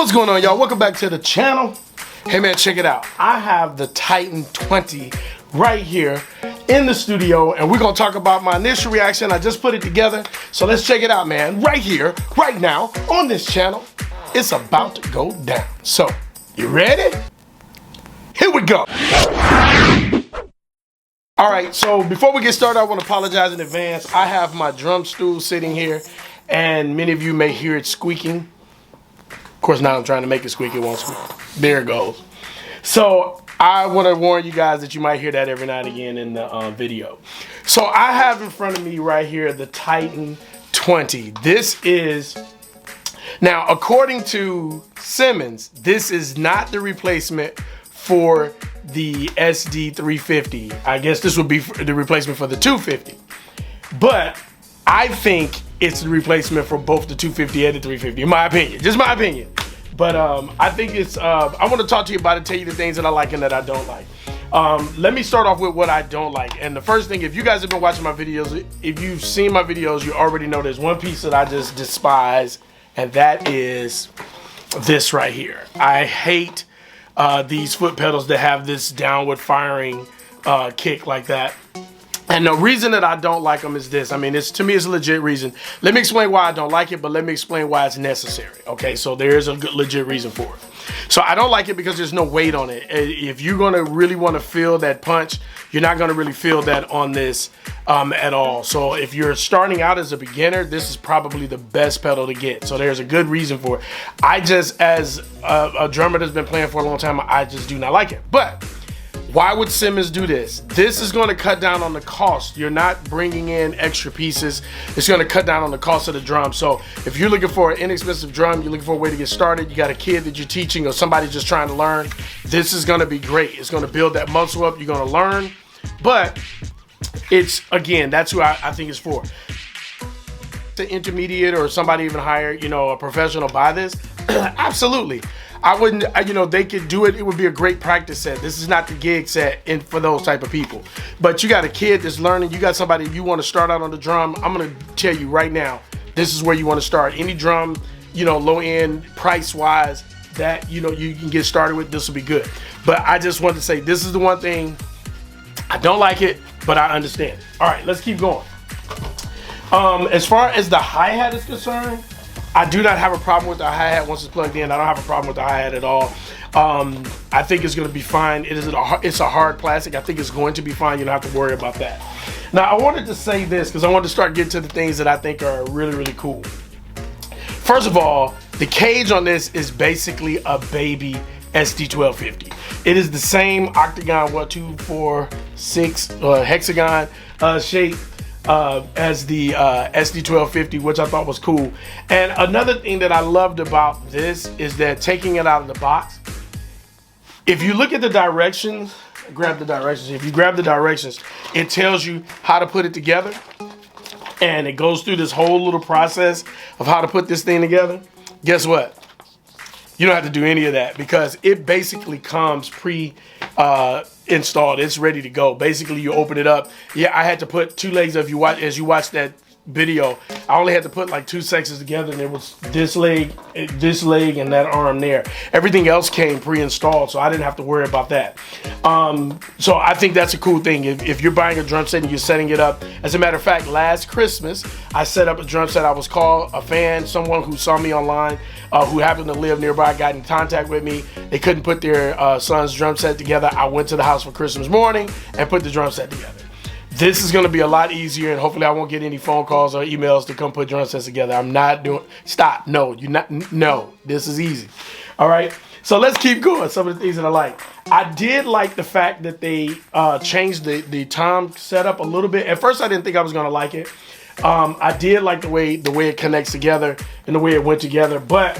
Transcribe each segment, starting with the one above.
What's going on, y'all? Welcome back to the channel. Hey man, check it out. I have the Titan 20 right here in the studio, and we're gonna talk about my initial reaction. I just put it together, so let's check it out, man. Right here, right now, on this channel. It's about to go down. So, you ready? Here we go. All right, so before we get started, I want to apologize in advance. I have my drum stool sitting here, and many of you may hear it squeaking. Of course, now I'm trying to make it squeak, it won't squeak. There it goes. So I want to warn you guys that you might hear that every now and again in the video. So I have in front of me right here the Titan 20. This is, now according to Simmons, this is not the replacement for the SD350. I guess this would be the replacement for the 250. But I think it's the replacement for both the 250 and the 350, in my opinion. Just my opinion. But I think it's, I want to talk to you about it, tell you the things that I like and that I don't like. Let me start off with what I don't like. And the first thing, if you guys have been watching my videos, if you've seen my videos, you already know there's one piece that I just despise, and that is this right here. I hate these foot pedals that have this downward firing kick like that. And the reason that I don't like them is this. I mean, to me, it's a legit reason. Let me explain why I don't like it, but let me explain why it's necessary. Okay, so there is a good, legit reason for it. So I don't like it because there's no weight on it. If you're gonna really want to feel that punch, you're not gonna really feel that on this at all. So if you're starting out as a beginner, this is probably the best pedal to get. So there's a good reason for it. I just, as a drummer that's been playing for a long time, I just do not like it. But why would Simmons do this? This is going to cut down on the cost. You're not bringing in extra pieces. It's going to cut down on the cost of the drum. So if you're looking for an inexpensive drum, you're looking for a way to get started, you got a kid that you're teaching or somebody just trying to learn, this is going to be great. It's going to build that muscle up. You're going to learn. But it's, again, that's who I think it's for. The intermediate or somebody even higher, you know, a professional buy this? Absolutely. I wouldn't, you know, they could do it. It would be a great practice set. This is not the gig set for those type of people. But you got a kid that's learning. You got somebody you want to start out on the drum. I'm going to tell you right now, this is where you want to start. Any drum, you know, low end, price wise, that, you know, you can get started with, this will be good. But I just wanted to say, this is the one thing, I don't like it, but I understand. All right, let's keep going. As far as the hi-hat is concerned, I do not have a problem with the hi-hat once it's plugged in. I don't have a problem with the hi-hat at all. I think it's going to be fine. It's a hard plastic. I think it's going to be fine. You don't have to worry about that. Now, I wanted to say this because I wanted to start getting to the things that I think are really, really cool. First of all, the cage on this is basically a baby SD250. It is the same octagon, 2, 4, 6 hexagon shape as the SD250, which I thought was cool. And another thing that I loved about this is that taking it out of the box, if you look at the directions, grab the directions. If you grab the directions, it tells you how to put it together. And it goes through this whole little process of how to put this thing together. Guess what? You don't have to do any of that because it basically comes installed. It's ready to go. Basically, you open it up. Yeah, I had to put two legs as you watch that video. I only had to put like 2 sections together, and it was this leg, and that arm there. Everything else came pre-installed, so I didn't have to worry about that. So I think that's a cool thing. If you're buying a drum set and you're setting it up, as a matter of fact, last Christmas I set up a drum set. I was called a fan, someone who saw me online, who happened to live nearby, got in contact with me. They couldn't put their son's drum set together. I went to the house for Christmas morning and put the drum set together. This is going to be a lot easier, and hopefully I won't get any phone calls or emails to come put drum sets together. I'm not doing, stop, no, you're not, no, this is easy. All right, so let's keep going. Some of the things that I like. I did like the fact that they changed the tom setup a little bit. At first I didn't think I was going to like it. I did like the way it connects together and the way it went together, but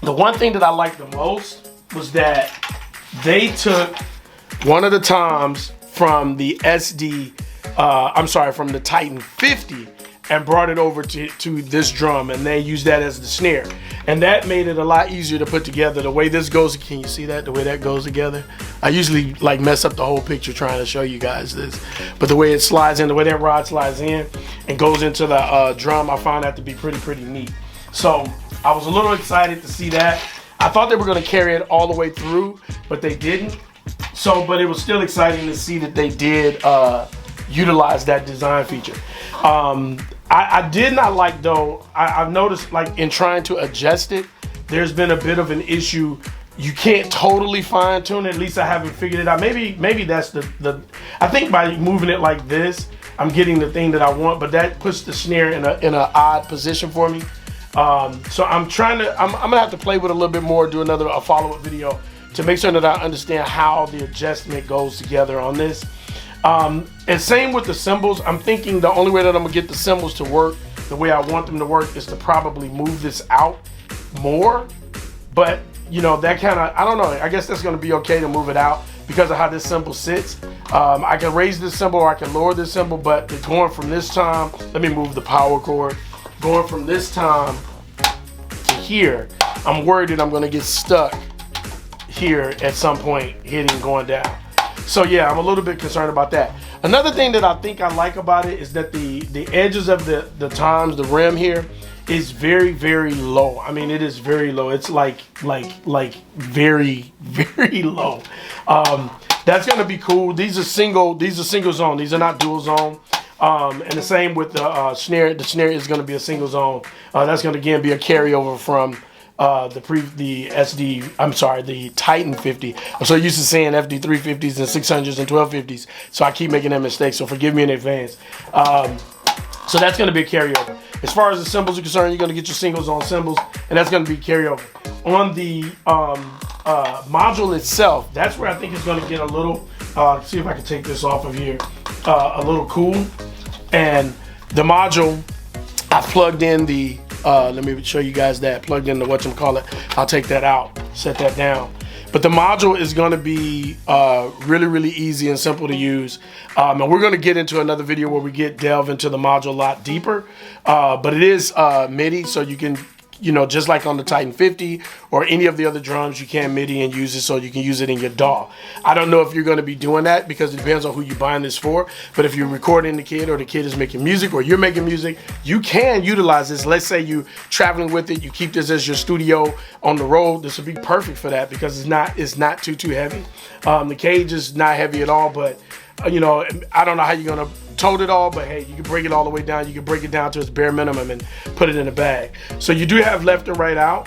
the one thing that I liked the most was that they took one of the toms from the from the Titan 50 and brought it over to this drum, and they used that as the snare. And that made it a lot easier to put together. The way this goes, can you see that? The way that goes together? I usually like mess up the whole picture trying to show you guys this. But the way it slides in, the way that rod slides in and goes into the drum, I found that to be pretty neat. So I was a little excited to see that. I thought they were going to carry it all the way through, but they didn't. So, but it was still exciting to see that they did utilize that design feature. I did not like, though, I've noticed, like, in trying to adjust it, there's been a bit of an issue. You can't totally fine tune it. At least I haven't figured it out. Maybe that's the I think by moving it like this, I'm getting the thing that I want, but that puts the snare in a odd position for me. So I'm gonna have to play with it a little bit more, do a follow-up video to make sure that I understand how the adjustment goes together on this. And same with the cymbals. I'm thinking the only way that I'm gonna get the cymbals to work the way I want them to work is to probably move this out more. But you know, that kind of, I don't know, I guess that's gonna be okay to move it out because of how this cymbal sits. I can raise this cymbal or I can lower this cymbal, but going from this time, let me move the power cord. Going from this time to here, I'm worried that I'm gonna get stuck here at some point, going down. So yeah, I'm a little bit concerned about that. Another thing that I think I like about it is that the edges of the toms, the rim here, is very, very low. I mean, it is very low. It's like very, very low. That's gonna be cool. These are single zone. These are not dual zone. And the same with the snare. The snare is gonna be a single zone. That's gonna again be a carryover from the Titan 50. I'm so used to saying FD350s and 600s and 1250s, so I keep making that mistake, so forgive me in advance. So that's going to be a carryover. As far as the cymbals are concerned, you're going to get your singles on cymbals, and that's going to be carryover. On the module itself, that's where I think it's going to get a little, see if I can take this off of here, a little cool. And the module, I plugged in the, let me show you guys that, plugged in the whatchamacallit. I'll take that out, set that down. But the module is going to be really, really easy and simple to use. And we're going to get into another video where we delve into the module a lot deeper. But it is MIDI, so you can, you know, just like on the Titan 50 or any of the other drums, you can MIDI and use it so you can use it in your DAW. I don't know if you're going to be doing that because it depends on who you're buying this for. But if you're recording the kid or the kid is making music or you're making music, you can utilize this. Let's say you're traveling with it, you keep this as your studio on the road. This would be perfect for that because it's not too heavy. The cage is not heavy at all, but you know, I don't know how you're going to tote it all, but hey, you can break it all the way down. You can break it down to its bare minimum and put it in a bag. So you do have left and right out,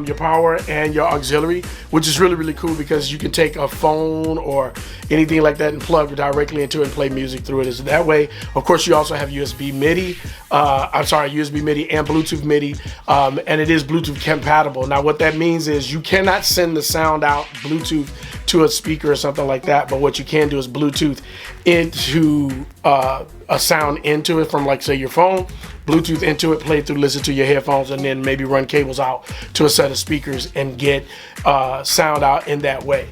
your power and your auxiliary, which is really, really cool because you can take a phone or anything like that and plug directly into it and play music through it. So that way, of course, you also have USB MIDI, USB MIDI and Bluetooth MIDI, and it is Bluetooth compatible. Now, what that means is you cannot send the sound out Bluetooth to a speaker or something like that, but what you can do is Bluetooth into a sound into it from, like, say, your phone, Bluetooth into it, play it through, listen to your headphones, and then maybe run cables out to a set of speakers and get sound out in that way.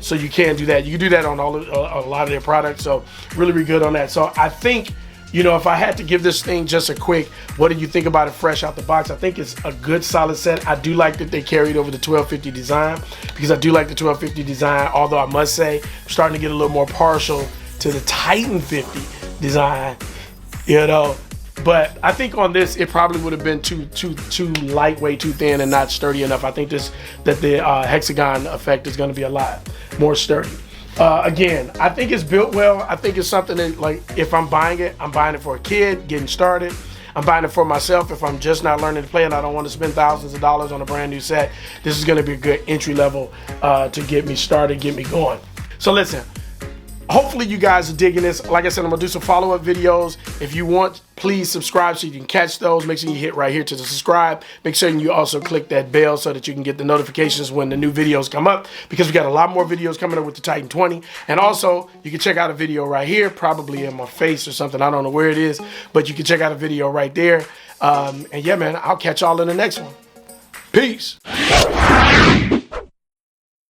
So you can do that. You can do that on a lot of their products, so really, really good on that. So I think, you know, if I had to give this thing just a quick, what do you think about it fresh out the box? I think it's a good solid set. I do like that they carried over the 1250 design because I do like the 1250 design, although I must say I'm starting to get a little more partial to the Titan 50 design, you know. But I think on this, it probably would have been too lightweight, too thin, and not sturdy enough. I think that the hexagon effect is going to be a lot more sturdy. Again, I think it's built well. I think it's something that, like, if I'm buying it for a kid getting started. I'm buying it for myself if I'm just not learning to play and I don't want to spend thousands of dollars on a brand new set. This is going to be a good entry level to get me started, get me going. So listen, hopefully you guys are digging this. Like I said, I'm gonna do some follow-up videos. If you want, please subscribe so you can catch those. Make sure you hit right here to the subscribe. Make sure you also click that bell so that you can get the notifications when the new videos come up, because we got a lot more videos coming up with the Titan 20. And also, you can check out a video right here, probably in my face or something. I don't know where it is, but you can check out a video right there. And yeah, man, I'll catch y'all in the next one. Peace.